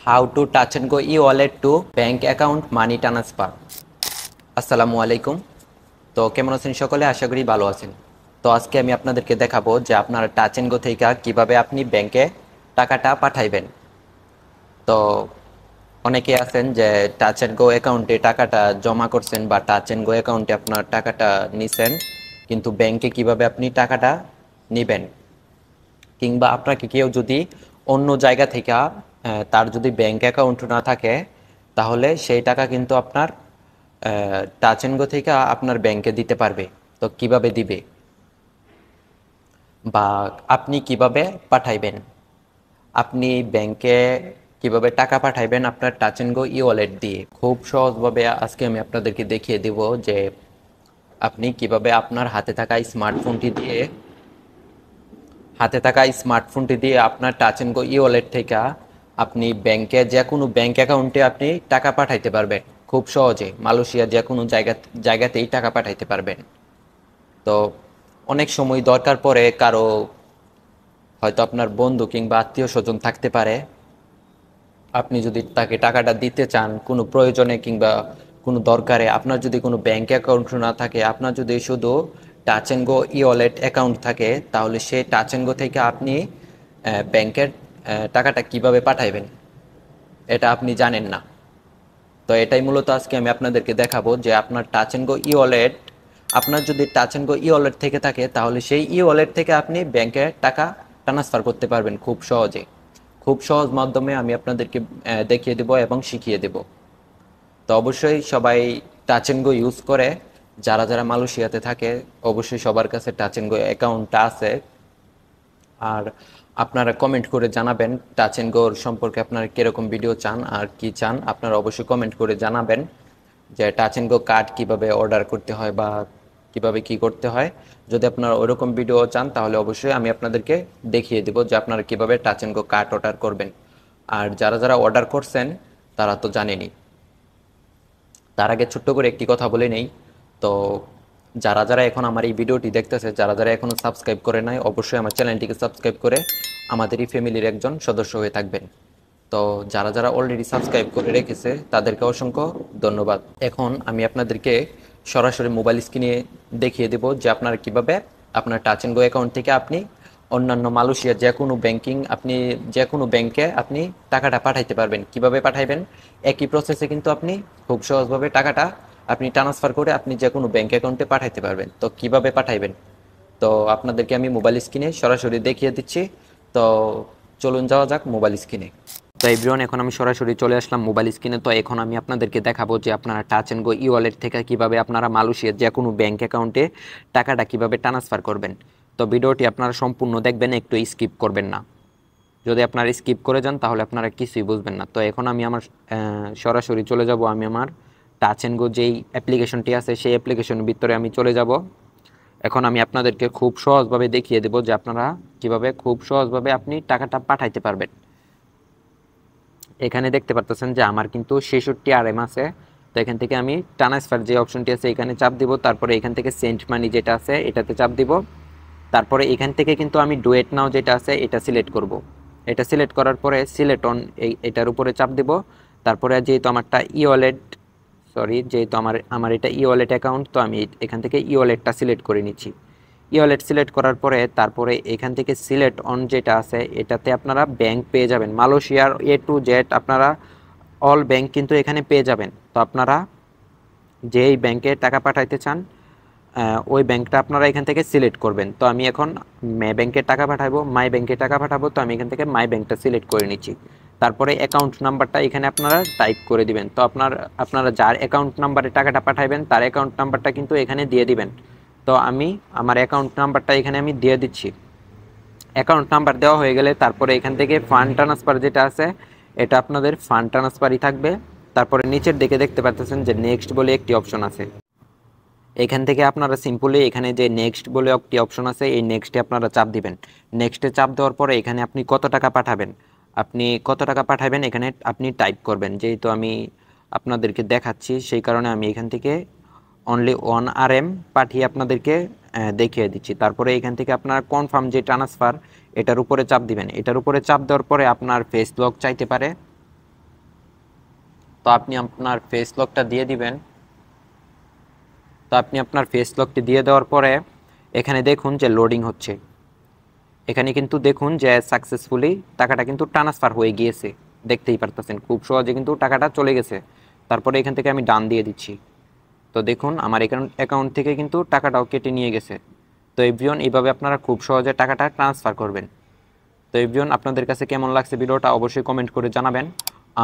How to touch and go E wallet two bank account money transfer. আসসালামু আলাইকুম। তো কেমন আছেন সকলে? আশা করি ভালো আছেন। তো আজকে আমি আপনাদেরকে দেখাবো যে আপনার টাচ অ্যান্ড গো থেকে কিভাবে আপনি ব্যাংকে টাকাটা পাঠাইবেন। তো অনেকে আছেন যে টাচ অ্যান্ড গো অ্যাকাউন্টে টাকাটা জমা করছেন বা টাচ অ্যান্ড গো অ্যাকাউন্টে আপনার টাকাটা নিছেন, কিন্তু ব্যাংকে কিভাবে আপনি টাকাটা নিবেন, কিংবা আপনাকে কেউ যদি অন্য জায়গা থেকে তার যদি ব্যাংক অ্যাকাউন্ট না থাকে, তাহলে সেই টাকা কিন্তু আপনার টাচ অ্যান্ড গো থেকে আপনার ব্যাংকে দিতে পারবে। তো কিভাবে দিবে বা আপনি কিভাবে পাঠাইবেন, আপনি ব্যাংকে কিভাবে টাকা পাঠাইবেন আপনার touch and go E wallet দিয়ে, খুব সহজভাবে আজকে আমি আপনাদেরকে দেখিয়ে দেব যে আপনি কিভাবে আপনার হাতে থাকা স্মার্টফোনটি দিয়ে আপনার touch and go E wallet থেকে আপনি ব্যাংকে যে কোনো ব্যাংক অ্যাকাউন্টে আপনি টাকা পাঠাইতে পারবেন খুব সহজে। মালয়েশিয়া যে কোনো জায়গাতেই টাকা পাঠাইতে পারবেন। তো অনেক সময় দরকার পড়ে কারো, হয়তো আপনার বন্ধু কিংবা আত্মীয় স্বজন থাকতে পারে, আপনি যদি তাকে টাকাটা দিতে চান কোনো প্রয়োজনে কিংবা কোনো দরকারে, আপনার যদি কোনো ব্যাংক অ্যাকাউন্ট না থাকে, আপনার যদি শুধু touch and go E wallet account থাকে, তাহলে সেই টাচ অ্যান্ড গো থেকে আপনি ব্যাংকের টাকাটা কিভাবে পাঠাইবেন এটা আপনি জানেন না। তো এটাই মূলত আজকে আমি আপনাদেরকে দেখাবো যে আপনার touch and go E wallet, আপনার যদি touch and go E wallet থেকে থাকে, তাহলে সেই ই ওয়ালেট থেকে আপনি ব্যাংকে টাকা ট্রান্সফার করতে পারবেন খুব সহজে। খুব সহজ মাধ্যমে আমি আপনাদেরকে দেখিয়ে দেব এবং শিখিয়ে দেব। তো অবশ্যই সবাই টাচ অ্যান্ড গো ইউজ করে। যারা যারা মালয়েশিয়াতে থাকে অবশ্যই সবার কাছে টাচ অ্যান্ড গো অ্যাকাউন্টটা আছে। আর আপনারা কমেন্ট করে জানাবেন টাচ অ্যান্ড গোর সম্পর্কে আপনারা কীরকম ভিডিও চান আর কি চান, আপনারা অবশ্যই কমেন্ট করে জানাবেন যে টাচ অ্যান্ড গো কার্ড কীভাবে অর্ডার করতে হয় বা কিভাবে কি করতে হয়। যদি আপনারা ওইরকম ভিডিও চান তাহলে অবশ্যই আমি আপনাদেরকে দেখিয়ে দেব যে আপনারা কিভাবে touch and go card order করবেন। আর যারা যারা অর্ডার করছেন তারা তো জানেনই। তার আগে ছোট্ট করে একটি কথা বলে নেই। তো যারা যারা এখন আমার এই ভিডিওটি দেখতেছে, যারা যারা এখনো সাবস্ক্রাইব করে নাই, অবশ্যই আমার চ্যানেলটিকে সাবস্ক্রাইব করে আমাদের এই ফ্যামিলির একজন সদস্য হয়ে থাকবেন। তো যারা যারা অলরেডি সাবস্ক্রাইব করে রেখেছে তাদেরকে অসংখ্য ধন্যবাদ। এখন আমি আপনাদেরকে সরাসরি মোবাইল স্ক্রিনে দেখিয়ে দেব যে আপনারা কিভাবে আপনার টাচ অ্যান্ড গো অ্যাকাউন্ট থেকে আপনি অন্যান্য মালয়েশিয়ার যে কোনো ব্যাংকে আপনি টাকাটা পাঠাইতে পারবেন। কিভাবে পাঠাইবেন, একই প্রসেসে কিন্তু আপনি খুব সহজভাবে টাকাটা আপনি ট্রান্সফার করে আপনি যে কোনো ব্যাংক অ্যাকাউন্টে পাঠাইতে পারবেন। তো কিভাবে পাঠাইবেন, তো আপনাদেরকে আমি মোবাইল স্ক্রিনে সরাসরি দেখিয়ে দিচ্ছি। তো চলুন যাওয়া যাক মোবাইল স্ক্রিনে। তো এভরিওয়ান, এখন আমি সরাসরি চলে আসলাম মোবাইল স্ক্রিনে। তো এখন আমি আপনাদেরকে দেখাবো যে আপনারা touch and go E wallet থেকে কিভাবে আপনারা মালয়েশিয়ার যে কোনো ব্যাংক অ্যাকাউন্টে টাকাটা কিভাবে ট্রান্সফার করবেন। তো ভিডিওটি আপনারা সম্পূর্ণ দেখবেন, একটু স্কিপ করবেন না। যদি আপনারা স্কিপ করে যান তাহলে আপনারা কিছুই বুঝবেন না। তো এখন আমি আমার সরাসরি চলে যাব, আমি আমার টাচ অ্যান্ড গো যেই অ্যাপ্লিকেশনটি আছে সেই অ্যাপ্লিকেশনের ভিতরে আমি চলে যাব। এখন আমি আপনাদেরকে খুব সহজভাবে দেখিয়ে দেব যে আপনারা কিভাবে খুব সহজভাবে আপনি টাকাটা পাঠাইতে পারবেন। এখানে দেখতে পারতেছেন যে আমার কিন্তু 66 RM আছে। তো এখান থেকে আমি ট্রান্সফার যে অপশনটি আছে এখানে চাপ দিব, তারপরে এখান থেকে সেন্ড মানি যেটা আছে এটাতে চাপ দিব। তারপরে এখান থেকে কিন্তু আমি ডুয়েট নাও যেটা আছে এটা সিলেক্ট করব। এটা সিলেক্ট করার পরে সিলেক্ট অন এটার উপরে চাপ দিব। তারপরে যেহেতু আমারটা ই ওয়ালেট, যেহেতু আমার এটা ই ওয়ালেট অ্যাকাউন্ট, তো আমি এখান থেকে ই ওয়ালেটটা সিলেক্ট করে নিচ্ছি। ই ওয়ালেট সিলেক্ট করার পরে তারপরে এখান থেকে সিলেক্ট অন যেটা আছে এটাতে আপনারা ব্যাংক পেয়ে যাবেন। মালয়েশিয়ার এ টু জেড আপনারা অল ব্যাংক কিন্তু এখানে পেয়ে যাবেন। তো আপনারা যেই ব্যাংকে টাকা পাঠাইতে চান ওই ব্যাংকটা আপনারা এখান থেকে সিলেক্ট করবেন। তো আমি এখন মে ব্যাংকে টাকা পাঠাবো, মাই ব্যাংকে টাকা পাঠাবো, তো আমি এখান থেকে মাই ব্যাংকটা সিলেক্ট করে নিচ্ছি। তারপরে অ্যাকাউন্ট নাম্বারটা এখানে আপনারা টাইপ করে দিবেন। তো আপনারা যার অ্যাকাউন্ট নাম্বারে টাকাটা পাঠাইবেন তার অ্যাকাউন্ট নাম্বারটা কিন্তু এখানে দিয়ে দিবেন। তো আমি আমার অ্যাকাউন্ট নাম্বারটা এখানে আমি দিয়ে দিচ্ছি। অ্যাকাউন্ট নাম্বার দেওয়া হয়ে গেলে তারপরে এখান থেকে ফান্ড ট্রান্সফার যেটা আছে এটা আপনাদের ফান্ড ট্রান্সফারই থাকবে। তারপরে নিচের দিকে দেখতে পাচ্ছেন যে নেক্সট বলে একটি অপশন আছে। এখান থেকে আপনারা সিম্পলি এখানে যে নেক্সট বলে একটি অপশন আছে এই নেক্সটে আপনারা চাপ দিবেন। নেক্সটে চাপ দেওয়ার পরে এখানে আপনি কত টাকা পাঠাবেন, এখানে আপনি টাইপ করবেন। যেহেতু আমি আপনাদেরকে দেখাচ্ছি সেই কারণে আমি এখান থেকে অনলি 1 RM পাঠিয়ে আপনাদেরকে দেখিয়ে দিচ্ছি। তারপরে এখান থেকে আপনার কনফার্ম যে ট্রান্সফার এটার উপরে চাপ দিবেন। এটার উপরে চাপ দেওয়ার পরে আপনার ফেস লক চাইতে পারে, তো আপনি আপনার ফেস লকটা দিয়ে দিবেন। তো আপনি আপনার ফেস লকটি দিয়ে দেওয়ার পরে এখানে দেখুন যে লোডিং হচ্ছে। এখানে কিন্তু দেখুন যে সাকসেসফুলি টাকাটা কিন্তু ট্রান্সফার হয়ে গিয়েছে, দেখতেই পারতেছেন খুব সহজে কিন্তু টাকাটা চলে গেছে। তারপরে এখান থেকে আমি ডান দিয়ে দিচ্ছি। তো দেখুন আমার অ্যাকাউন্ট থেকে কিন্তু টাকাটাও কেটে নিয়ে গেছে। তো এভরিওয়ান, এইভাবে আপনারা খুব সহজে টাকাটা ট্রান্সফার করবেন। তো এভরিওয়ান, আপনাদের কাছে কেমন লাগছে ভিডিওটা অবশ্যই কমেন্ট করে জানাবেন।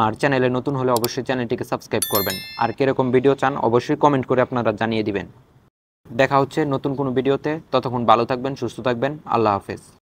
আর চ্যানেলে নতুন হলে অবশ্যই চ্যানেলটিকে সাবস্ক্রাইব করবেন। আর কিরকম ভিডিও চান অবশ্যই কমেন্ট করে আপনারা জানিয়ে দিবেন। দেখা হচ্ছে নতুন কোনো ভিডিওতে। ততক্ষণ ভালো থাকবেন, সুস্থ থাকবেন। আল্লাহ হাফেজ।